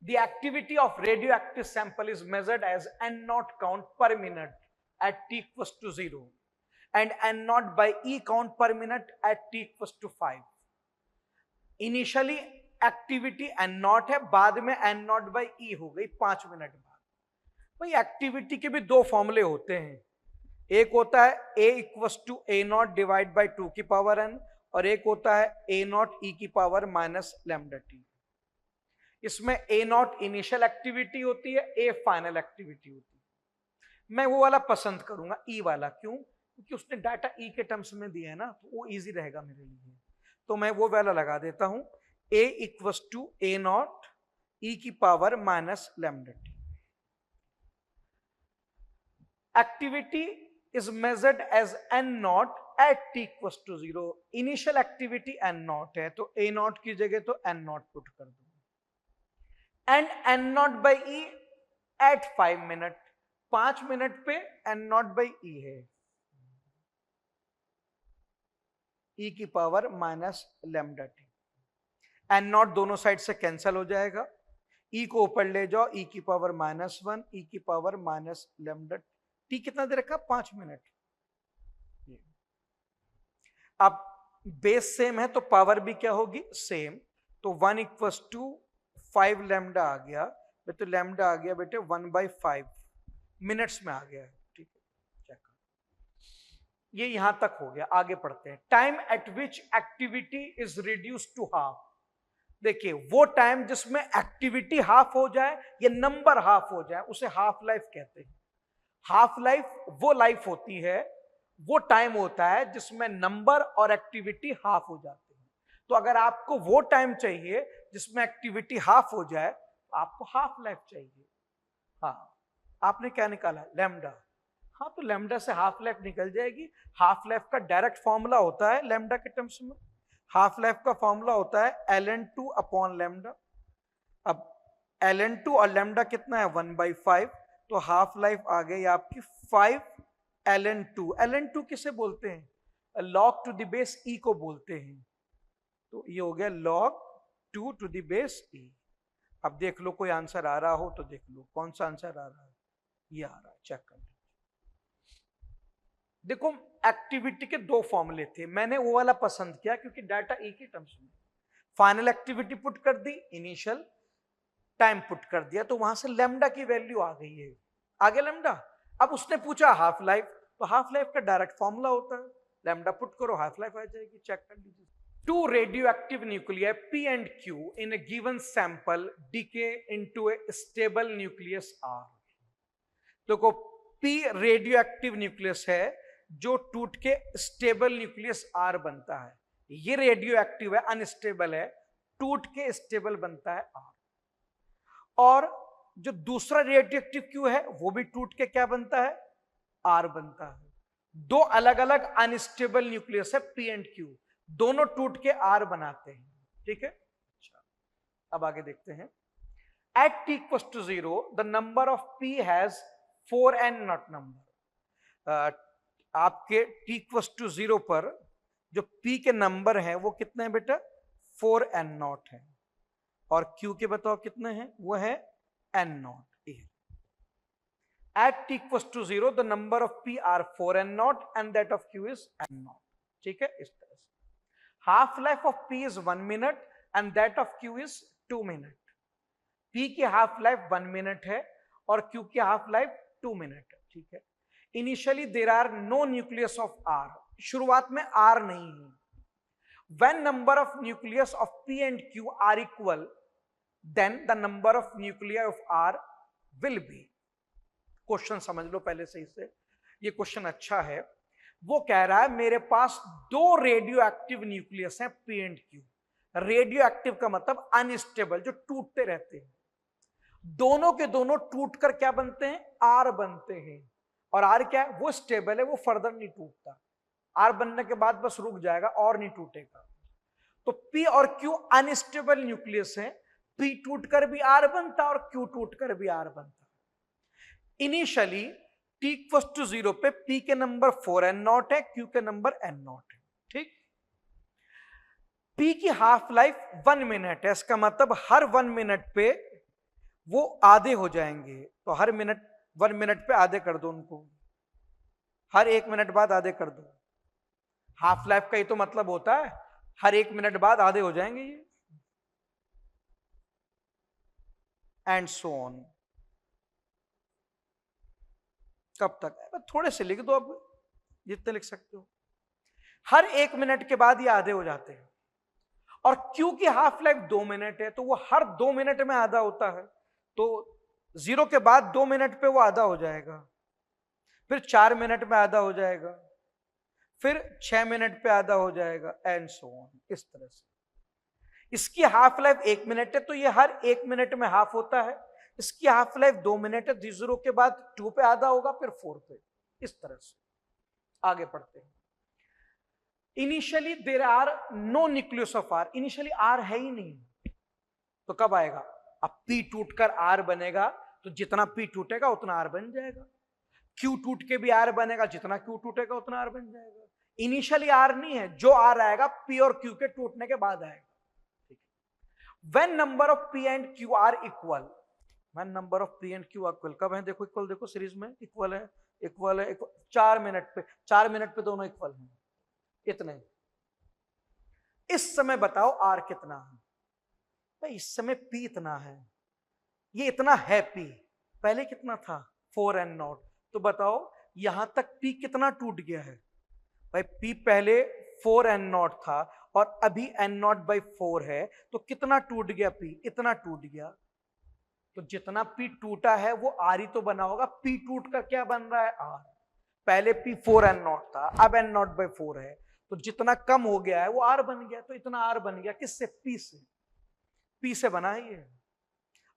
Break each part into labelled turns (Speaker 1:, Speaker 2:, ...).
Speaker 1: The activity of radioactive sample is measured as n naught count per minute at t equals to 0 and n naught by E count per minute at t equals to 5. Initially activity n not है, बाद में n not by ई हो गई 5 minute बाद। भाई activity के भी दो फॉर्मूले होते हैं, एक होता है a equals to A not divide by 2 की पावर n और एक होता है a नॉट e की पावर माइनस लैम्डा टी। इसमें a नॉट इनिशियल एक्टिविटी होती है, a फाइनल एक्टिविटी होती है। मैं वो वाला पसंद करूंगा e वाला, क्यों? क्योंकि उसने डाटा e के टर्म्स में दिया है ना, तो वो इजी रहेगा मेरे लिए, तो मैं वो वाला लगा देता हूं, a equals to A not e की power minus lambda T. Activity is measured as n not at t equals to 0। Initial activity n not है, तो a नॉट की जगह तो n नॉट पुट कर दो, and n not by E at 5 minute, 5 minute पे n not by E है, e की power minus lambda T. N not दोनों साइड से कैंसिल हो जाएगा, e को ऊपर ले जाओ, e की पावर माइनस 1, e की पावर माइनस लैम्डा टी। कितना दे रखा? 5 मिनट। अब बेस सेम है तो पावर भी क्या होगी? सेम। तो 1 इक्वस टू 5 लैम्डा आ गया बेटे, लैम्डा आ गया बेटे 1/5 मिनट्स में आ गया। ठीक है, ये यहां तक हो गया। आगे पढ़ते हैं। Time at which activity is reduce to half. देखिए, वो टाइम जिसमें एक्टिविटी हाफ हो जाए या नंबर हाफ हो जाए उसे हाफ लाइफ कहते हैं। हाफ लाइफ वो लाइफ होती है, वो टाइम होता है जिसमें नंबर और एक्टिविटी हाफ हो जाते हैं। तो अगर आपको वो टाइम चाहिए जिसमें एक्टिविटी हाफ हो जाए, आपको हाफ लाइफ चाहिए। हाँ, आपने क्या निकाला? लैम्डा। हाँ, तो लैम्डा से हाफ लाइफ निकल जाएगी। हाफ लाइफ का डायरेक्ट फॉर्मूला होता है लैम्डा के टर्म्स में, हाफ लाइफ का फॉर्मूला होता है ln2 अपॉन लैम्डा। अब ln2 और लैम्डा कितना है? 1/5, तो हाफ लाइफ आ गई आपकी 5 ln2। ln2 किसे बोलते हैं? log to the base e को बोलते हैं, तो ये हो गया log 2 to the base e। अब देख लो कोई आंसर आ रहा हो तो देख लो कौन सा आंसर आ रहा है। ये आ रहा है, चेक कर लो। देखो, एक्टिविटी के दो फॉर्मूले थे, मैंने वो वाला पसंद किया क्योंकि डाटा एक ही टर्म्स में। फाइनल एक्टिविटी पुट कर दी, इनिशियल टाइम पुट कर दिया, तो वहां से लैम्डा की वैल्यू आ गई है, आगे लैम्डा। अब उसने पूछा हाफ लाइफ, तो हाफ लाइफ का डायरेक्ट फॉर्मूला होता है, लैम्डा पुट करो हाफ लाइफ आ जाएगी। चेक कर लीजिए। 2 radioactive nuclei P and Q in a given sample decay into a stable nucleus R। देखो, P रेडियोएक्टिव न्यूक्लियस है जो टूट के स्टेबल न्यूक्लियस R बनता है। ये रेडियोएक्टिव है, अनस्टेबल है, टूट के स्टेबल बनता है R। और जो दूसरा रेडियोएक्टिव Q है वो भी टूट के क्या बनता है? R बनता है। दो अलग अलग अनस्टेबल न्यूक्लियस है P एंड Q, दोनों टूट के R बनाते हैं। ठीक है, अच्छा, अब आगे देखते हैं। At t equals to 0, the number of P has 4n not number। आपके t equals to 0 पर जो P के नंबर हैं वो कितने हैं बेटा? 4n नॉट है। और Q के बताओ कितने हैं? वो है n not. At t equals to 0, the number of P are 4n naught and that of Q is n naught। ठीक है, इस तरह से। Half life of P is 1 minute and that of Q is 2 minute। P की half life 1 minute है और Q की half life 2 minute है। ठीक है, initially there are no nucleus of R। शुरुआत में R नहीं है। When number of nucleus of P and Q are equal, then the number of nuclei of R will be। Question समझ लो पहले सही से, ये क्वेश्चन अच्छा है। वो कह रहा है मेरे पास दो रेडियो एक्टिव न्यूक्लियस हैं P and Q। Radio active का मतलब अनस्टेबल, जो टूटते रहते हैं। दोनों के दोनों टूटकर क्या बनते हैं? R बनते हैं। और R क्या है? वो स्टेबल है, वो फर्दर नहीं टूटता। R बनने के बाद बस रुक जाएगा और नहीं टूटेगा। तो P और Q अनस्टेबल न्यूक्लियस है, P टूटकर भी R बनता और Q टूटकर भी R बनता। इनिशियली t इक्वल्स टू 0 पे P के नंबर 4n नॉट है, Q के नंबर n नॉट है। ठीक, P की हाफ लाइफ 1 मिनट है, इसका मतलब हर 1 मिनट पे वो आधे हो जाएंगे, तो हर मिनट 1 मिनट पे आधे कर दो उनको, हर 1 मिनट बाद आधे कर दो। हाफ लाइफ का ये तो मतलब होता है हर 1 मिनट बाद आधे हो जाएंगे ये, एंड सो ऑन। कब तक है? थोड़े से लिख दो, अब जितने लिख सकते हो। हर 1 मिनट के बाद ये आधे हो जाते हैं, और क्योंकि हाफ लाइफ 2 मिनट है तो वो हर 2 मिनट में आधा होता है, तो 0 के बाद 2 मिनट पे वो आधा हो जाएगा, फिर 4 मिनट में आधा हो जाएगा, फिर 6 मिनट पे आधा हो जाएगा, एंड सो ऑन। इस तरह से इसकी हाफ लाइफ 1 मिनट है तो ये हर 1 मिनट में हाफ होता है। इसकी हाफ लाइफ 2 मिनट है, 0 के बाद 2 पे आधा होगा, फिर 4 पे। इस तरह से आगे पढ़ते हैं। Initially there are no nucleus of R, initially R है ही नहीं, तो कब आएगा? अब पी टूटकर आर बनेगा, तो जितना पी टूटेगा उतना आर बन जाएगा। क्यू टूट के भी आर बनेगा, जितना क्यू टूटेगा उतना आर बन जाएगा। इनिशियली आर नहीं है, जो आर आएगा पी और क्यू के टूटने के बाद आएगा। When number of P and Q are equal, when number of P and Q are equal, कब है? देखो इक्वल, देखो सीरीज में इक्वल है, इक्वल है, 4 मिनट पे, 4 मिनट पे दोनों इक्वल हैं, इतने। इस समय बताओ R कितना है? भाई इस समय P इतना है, ये इतना है P, पहले कितना था? 4n0, तो बताओ यहां तक P कितना टूट गया है? भाई P पहले 4n0 था और अभी n0/4 है, तो कितना टूट गया P? इतना टूट गया। तो जितना P टूटा है वो R ही तो बना होगा। P टूट कर क्या बन रहा है? R। पहले P 4n0 था, अब n0/4 है, तो जितना कम हो गया है वो R बन गया। तो इतना R बन गया किससे? P से। P से बना है ये।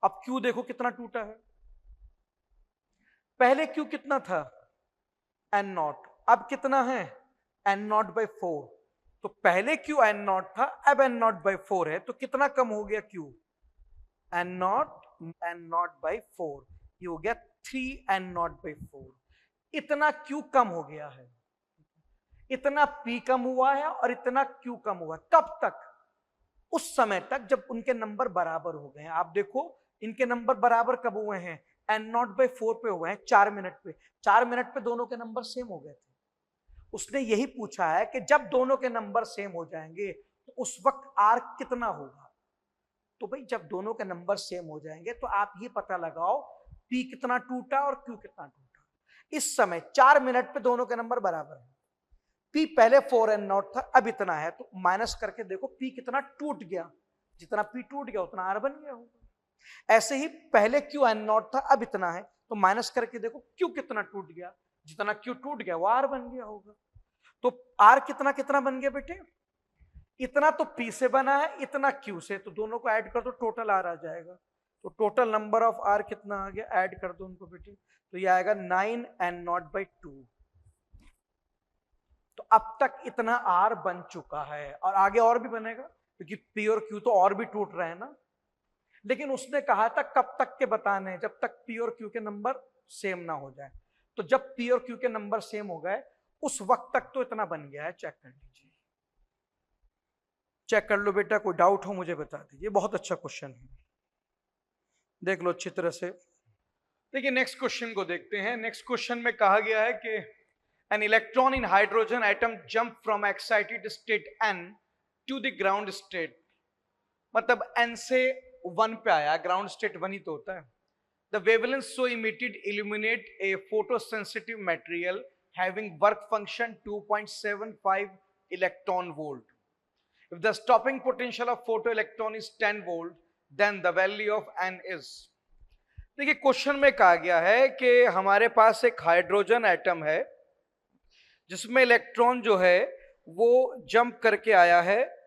Speaker 1: अब Q देखो कितना टूटा है। पहले Q कितना था? n0, अब कितना है? n0/4। तो पहले Q n0 था, अब n0/4 है, तो कितना कम हो गया Q? n0/4, ये हो गया 3n0/4। इतना Q कम हो गया है, इतना P कम हुआ है और इतना Q कम हुआ है। कब तक? उस समय तक जब उनके नंबर बराबर हो गए हैं। आप देखो इनके नंबर बराबर कब हुए हैं? n0/4 पे हुए हैं, 4 मिनट पे। 4 मिनट पे दोनों के नंबर सेम हो गए थे। उसने यही पूछा है कि जब दोनों के नंबर सेम हो जाएंगे तो उस वक्त R कितना होगा। तो भाई जब दोनों के नंबर सेम हो जाएंगे तो आप ये पता लगाओ P कितना टूटा और Q कितना टूटा। इस समय 4 मिनट पे दोनों के नंबर बराबर है। P पहले 4n0 था, अब इतना है, तो माइनस करके देखो P कितना टूट गया। जितना P टूट गया उतना R बन गया होगा। ऐसे ही पहले Q n0 था, अब इतना है, तो माइनस करके देखो Q कितना टूट गया। जितना Q टूट गया वो R बन गया होगा। तो R कितना कितना बन गया बेटे? इतना तो P से बना है, इतना Q से, तो दोनों को ऐड कर दो, टोटल R आ जाएगा। तो टोटल नंबर ऑफ R कितना आ गया? ऐड कर दो उनको बेटे, तो ये आएगा 9n0/2। तो अब तक इतना R बन चुका है और आगे और भी बनेगा, क्योंकि P और Q तो और भी टूट रहे हैं ना। लेकिन उसने कहा था कब तक के बताने, जब तक P और Q के नंबर सेम ना हो जाए। तो जब P और Q के नंबर सेम हो गए उस वक्त तक तो इतना बन गया है। चेक कर लीजिए, चेक कर लो बेटा, कोई डाउट हो मुझे बता दीजिए। बहुत अच्छा क्वेश्चन है, देख लो अच्छी तरह से। देखिए नेक्स्ट क्वेश्चन को देखते हैं। नेक्स्ट क्वेश्चन में कहा गया है कि an electron in hydrogen atom jump from excited state n to the ground state, मतलब n से 1 पे आया, ग्राउंड स्टेट 1 ही तो होता है। The wavelength so emitted illuminate A photosensitive material having work function 2.75 electron volt. If the stopping potential of photoelectron is 10 volt, then the value of n is। देखिए question में कहा गया है कि हमारे पास एक हाइड्रोजन एटम है जिसमें इलेक्ट्रॉन जो है वो जंप करके आया है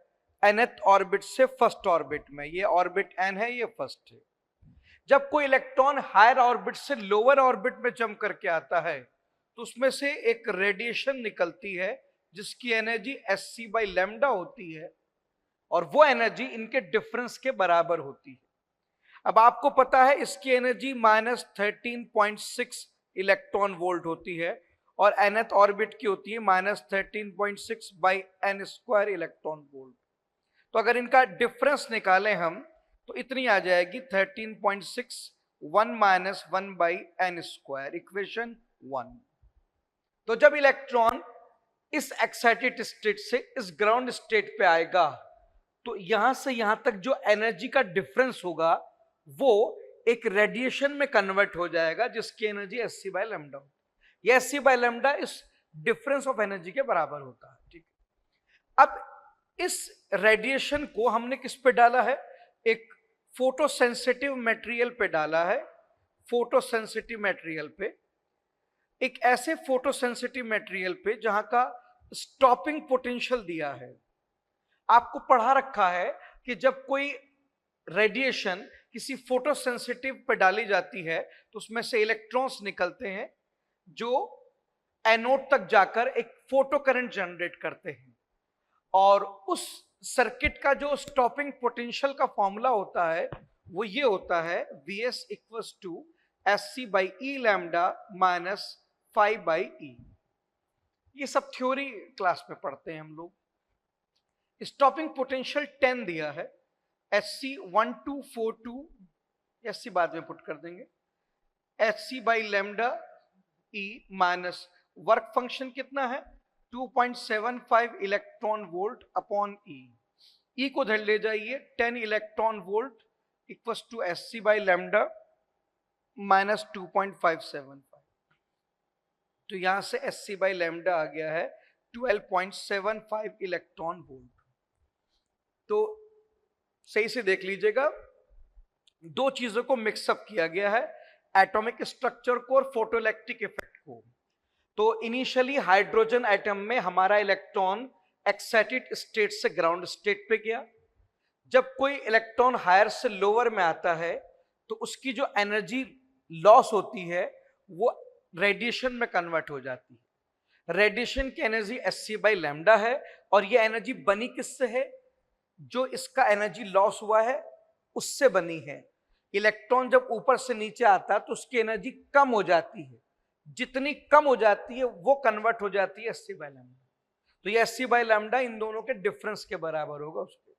Speaker 1: nth ऑर्बिट से फर्स्ट ऑर्बिट में। ये ऑर्बिट n है, ये फर्स्ट है। जब कोई इलेक्ट्रॉन हायर ऑर्बिट से लोअर ऑर्बिट में जंप करके आता है तो उसमें से एक रेडिएशन निकलती है जिसकी एनर्जी Sc/λ होती है, और वो एनर्जी इनके डिफरेंस के बराबर होती है। अब आपको पता है इसकी एनर्जी -13.6 इलेक्ट्रॉन वोल्ट होती है और nth ऑर्बिट की होती है -13.6/n² इलेक्ट्रॉन वोल्ट। तो अगर इनका डिफरेंस निकालें हम तो इतनी आ जाएगी 13.6 1 माइनस 1/n², इक्वेशन 1। तो जब इलेक्ट्रॉन इस एक्साइटेड स्टेट से इस ग्राउंड स्टेट पे आएगा तो यहां से यहां तक जो एनर्जी का डिफरेंस होगा वो एक रेडिएशन में कन्वर्ट हो जाएगा, जिसकी एनर्जी Sc/λ। ये Sc/λ इस डिफरेंस ऑफ एनर्जी के बराबर होता है, ठीक है। अब इस रेडिएशन को हमने किस पे डाला है? एक फोटोसेंसिटिव मटेरियल पे डाला है, फोटोसेंसिटिव मटेरियल पे, एक ऐसे फोटोसेंसिटिव मटेरियल पे जहां का स्टॉपिंग पोटेंशियल दिया है। आपको पढ़ा रखा है कि जब कोई रेडिएशन किसी फोटोसेंसिटिव पे डाली जाती है तो उसमें से इलेक्ट्रॉन्स निकलते हैं जो एनोड तक जाकर एक फोटो करंट जनरेट करते हैं, और उस सर्किट का जो स्टॉपिंग पोटेंशियल का फॉर्मूला होता है वो ये होता है Vs equals to Sc/E minus 5/E। ये सब थ्योरी क्लास में पढ़ते हैं हम लोग। स्टॉपिंग पोटेंशियल 10 दिया है, Sc1242, Sc बाद में पुट कर देंगे, Sc/λ E minus work function कितना है 2.75 इलेक्ट्रॉन वोल्ट अपॉन E को धर ले जाइए 10 electron volt equals to Sc/λ minus 2.575। तो यहां से Sc/λ आ गया है 12.75 इलेक्ट्रॉन वोल्ट। तो सही से देख लीजिएगा, दो चीजों को मिक्सअप किया गया है, एटॉमिक स्ट्रक्चर को और फोटोइलेक्ट्रिक इफेक्ट को। तो इनिशियली हाइड्रोजन एटम में हमारा इलेक्ट्रॉन एक्साइटेड स्टेट से ग्राउंड स्टेट पे गया। जब कोई इलेक्ट्रॉन हायर से लोअर में आता है तो उसकी जो एनर्जी लॉस होती है वो रेडिएशन में कन्वर्ट हो जाती है। रेडिएशन की एनर्जी Sc/λ है, और ये एनर्जी बनी किससे है? जो इसका एनर्जी लॉस हुआ है उससे बनी है। इलेक्ट्रॉन जब ऊपर से नीचे आता है तो उसकी एनर्जी कम हो जाती है, जितनी कम हो जाती है वो कन्वर्ट हो जाती है Sc/λ। तो ये Sc/λ इन दोनों के डिफरेंस के बराबर होगा उसके।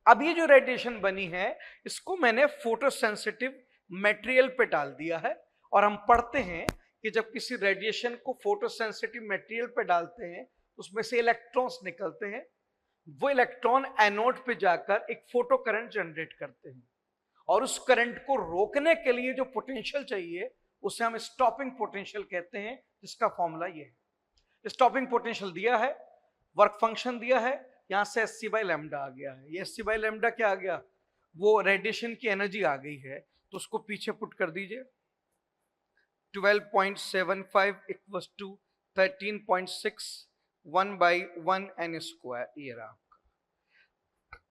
Speaker 1: अब ये जो रेडिएशन बनी है इसको मैंने फोटोसेंसिटिव मटेरियल पे डाल दिया है, और हम पढ़ते हैं कि जब किसी रेडिएशन को फोटोसेंसिटिव मटेरियल पे डालते हैं उसमें से इलेक्ट्रॉन्स निकलते हैं। वो इलेक्ट्रॉन एनोड पे जाकर एक फोटो करंट जनरेट करते हैं, और उस करंट को रोकने के लिए जो पोटेंशियल चाहिए उसे हम स्टॉपिंग पोटेंशियल कहते हैं, जिसका फॉर्मूला ये है। स्टॉपिंग पोटेंशियल दिया है, वर्क फंक्शन दिया है, यहां से Sc/λ आ गया है। ये Sc/λ क्या आ गया? वो रेडिएशन की एनर्जी आ गई है, तो उसको पीछे पुट कर दीजिए। 12.75 इक्वल्स टू 13.6 1/1n²। ये रहा आपका।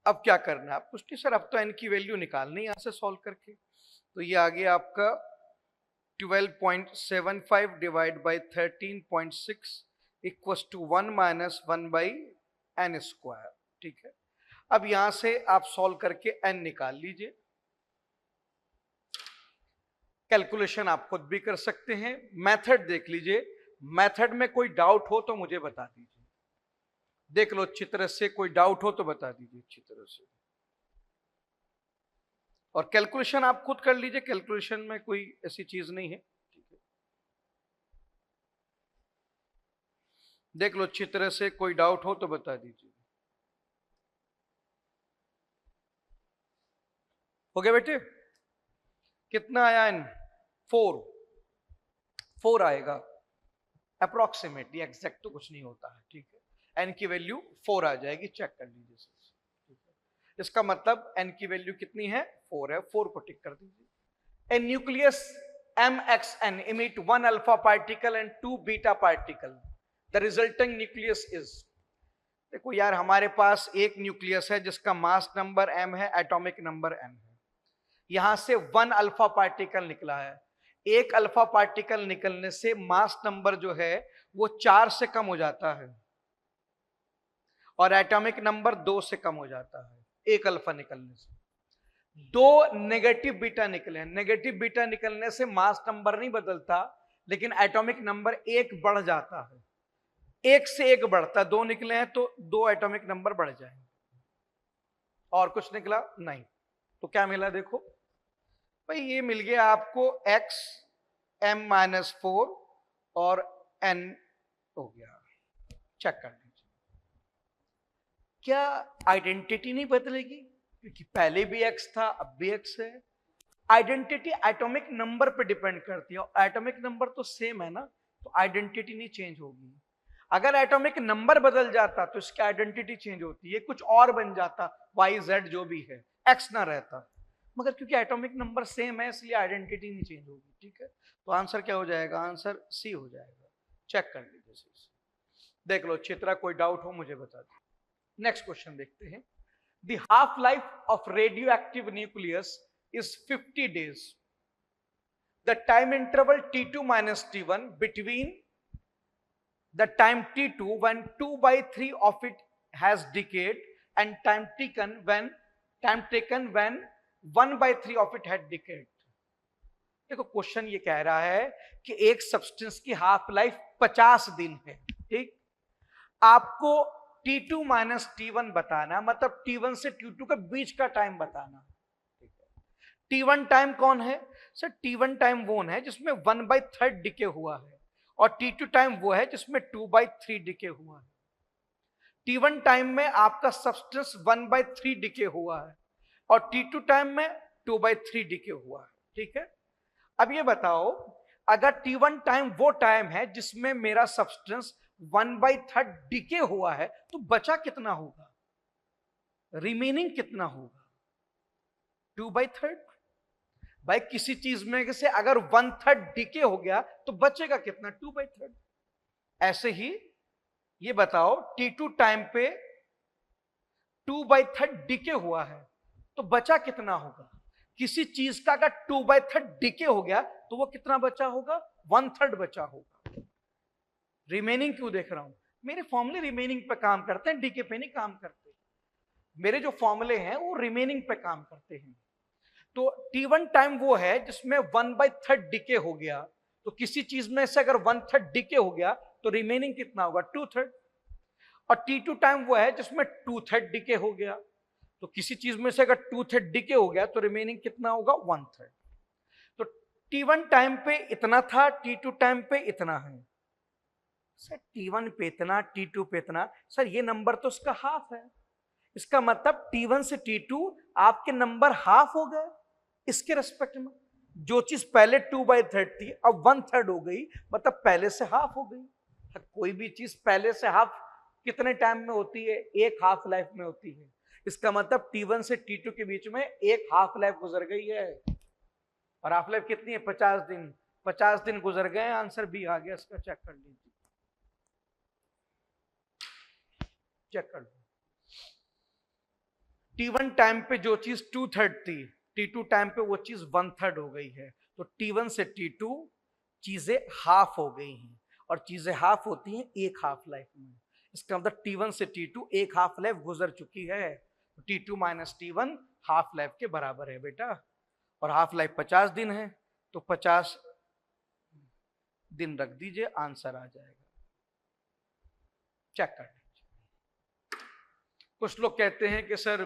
Speaker 1: अब क्या करना है आप कुछ नहीं सर, अब तो n की वैल्यू निकालनी है यहां से सॉल्व करके। तो ये आ गया आपका 12.75 divide by 13.6 equals to 1 minus 1/n²। ठीक है, अब यहां से आप सॉल्व करके n निकाल लीजिए। कैलकुलेशन आप खुद भी कर सकते हैं, मेथड देख लीजिए। मेथड में कोई डाउट हो तो मुझे बता दीजिए। देख लो अच्छी तरह से, कोई डाउट हो तो बता दीजिए अच्छी तरह से। और कैलकुलेशन आप खुद कर लीजिए, कैलकुलेशन में कोई ऐसी चीज नहीं है। ठीक है, देख लो अच्छी तरह से, कोई डाउट हो तो बता दीजिए। हो गया बेटे? कितना आया n? 4 आएगा अप्रोक्सीमेटली, एग्जैक्ट तो कुछ नहीं होता है। ठीक है, n की वैल्यू 4 आ जाएगी, चेक कर लीजिए। ठीक है, इसका मतलब n की वैल्यू कितनी है? 4 है। 4 को टिक कर दीजिए। A nucleus MXN emit 1 alpha particle and 2 beta particle, the resulting nucleus is. देखो यार, हमारे पास एक न्यूक्लियस है जिसका मास नंबर m है, एटॉमिक नंबर n है। यहां से 1 अल्फा पार्टिकल निकला है। एक अल्फा पार्टिकल निकलने से मास नंबर जो है वो 4 से कम हो जाता है, और एटॉमिक नंबर 2 से कम हो जाता है एक अल्फा निकलने से। 2 नेगेटिव बीटा निकले। नेगेटिव बीटा निकलने से मास नंबर नहीं बदलता, लेकिन एटॉमिक नंबर 1 बढ़ जाता है। 1 से 1 बढ़ता, 2 निकले हैं तो 2 एटॉमिक नंबर बढ़ जाएंगे। और कुछ निकला नहीं। तो क्या मिला देखो भाई, ये मिल गया आपको x m-4 और n हो गया। चेक कर लीजिए, क्या आइडेंटिटी नहीं बदलेगी? क्योंकि पहले भी x था, अब भी x है। आइडेंटिटी एटॉमिक नंबर पे डिपेंड करती है, और एटॉमिक नंबर तो सेम है ना, तो आइडेंटिटी नहीं चेंज होगी। अगर एटॉमिक नंबर बदल जाता तो इसकी आइडेंटिटी चेंज होती है, कुछ और बन जाता, वाई जेड जो भी है, एक्स ना रहता। मगर क्योंकि एटॉमिक नंबर सेम है इसलिए आइडेंटिटी नहीं चेंज होगी। ठीक है, तो आंसर क्या हो जाएगा? आंसर सी हो जाएगा। चेक कर लीजिए, देख लो चित्रा, कोई डाउट हो मुझे बता दो। नेक्स्ट क्वेश्चन देखते हैं। The half life of radio active nucleus is 50 days. The time interval T2 minus T1 between the time T2 when 2/3 of it has decayed and time taken when 1/3 of it had decayed. देखो question ये कह रहा है कि एक substance की half life 50 दिन है। ठीक, आपको T2 माइनस T1 बताना, मतलब T1 से T2 के बीच का टाइम बताना। T1 टाइम कौन है सर? T1 टाइम वो है जिसमें 1/3 डिके हुआ है, और T2 टाइम वो है जिसमें 2/3 डिके हुआ है। T1 टाइम में आपका सब्सटेंस 1/3 डिके हुआ है, और T2 टाइम में 2/3 डिके हुआ है। ठीक है, अब ये बताओ, अगर T1 टाइम वो टाइम है जिसमें मेरा सब्सटेंस 1/3 डिके हुआ है, तो बचा कितना होगा? रिमेनिंग कितना होगा? 2/3। भाई किसी चीज में से अगर 1/3 डिके हो गया तो बचेगा कितना? 2/3। ऐसे ही ये बताओ, T2 टाइम पे 2/3 डिके हुआ है तो बचा कितना होगा? किसी चीज का अगर 2/3 डिके हो गया तो वो कितना बचा होगा? 1/3 बचा होगा। रिमेनिंग क्यों देख रहा हूं? मेरे फॉर्मूले रिमेनिंग पे काम करते हैं, डिके पे नहीं काम करते। मेरे जो फॉर्मूले हैं वो रिमेनिंग पे काम करते हैं। तो T1 टाइम वो है जिसमें 1/3 डिके हो गया, तो किसी चीज में से अगर 1/3 डिके हो गया तो रिमेनिंग कितना होगा? 2/3। और T2 टाइम वो है जिसमें 2/3 डिके हो गया, तो किसी चीज में से अगर 2/3 डिके हो गया तो रिमेनिंग कितना होगा? 1/3। तो T1 टाइम पे इतना था, T2 टाइम पे इतना है। सर T1 पे इतना, T2 पे इतना, सर ये नंबर तो उसका हाफ है। इसका मतलब T1 से T2 आपके नंबर हाफ हो गए। इसके रेस्पेक्ट में जो चीज पहले 2/3 थी अब 1/3 हो गई, मतलब पहले से हाफ हो गई। कोई भी चीज पहले से हाफ कितने टाइम में होती है? एक हाफ लाइफ में होती है। इसका मतलब T1 से T2 के बीच में एक हाफ लाइफ गुजर गई है, और हाफ लाइफ कितनी है? 50 दिन। 50 दिन गुजर गए, आंसर बी आ गया। इसका चेक कर लीजिए, चेक कर लो। T1 टाइम पे जो चीज 2/3 थी, T2 टाइम पे वो चीज 1/3 हो गई है, तो T1 से T2 चीजें हाफ हो गई हैं, और चीजें हाफ होती हैं एक हाफ लाइफ में। इसका मतलब T1 से T2 एक हाफ लाइफ गुजर चुकी है, तो T2 minus T1 half life के बराबर है बेटा। और हाफ लाइफ 50 दिन है, तो 50 दिन रख दीजिए, आंसर आ जाएगा। चेक कर लीजिए। कुछ लोग कहते हैं कि सर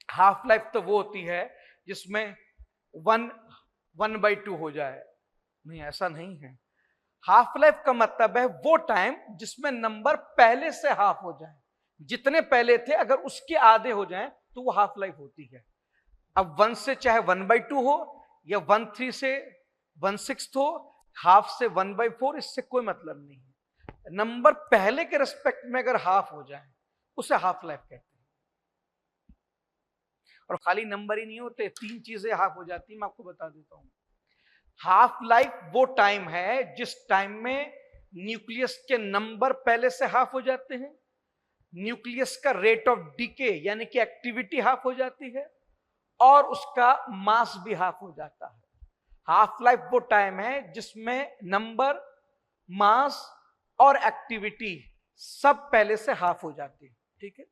Speaker 1: हाफ लाइफ तो वो होती है जिसमें 1/2 हो जाए। नहीं, ऐसा नहीं है। हाफ लाइफ का मतलब है वो टाइम जिसमें नंबर पहले से हाफ हो जाए। जितने पहले थे अगर उसके आधे हो जाएं तो वो हाफ लाइफ होती है। अब 1 से चाहे 1/2 हो, या 1/3 से 1/6 हो, हाफ से 1/4, इससे कोई मतलब नहीं है। नंबर पहले के रिस्पेक्ट में अगर हाफ हो जाए उसे हाफ लाइफ कहते हैं। और खाली नंबर ही नहीं होते, 3 चीजें हाफ हो जाती है, मैं आपको बता देता हूं। हाफ लाइफ वो टाइम है जिस टाइम में न्यूक्लियस के नंबर पहले से हाफ हो जाते हैं, न्यूक्लियस का रेट ऑफ डीके यानी कि एक्टिविटी हाफ हो जाती है, और उसका मास भी हाफ हो जाता है। हाफ लाइफ वो टाइम है जिसमें नंबर, मास और एक्टिविटी सब पहले से हाफ हो जाती है। ठीक है।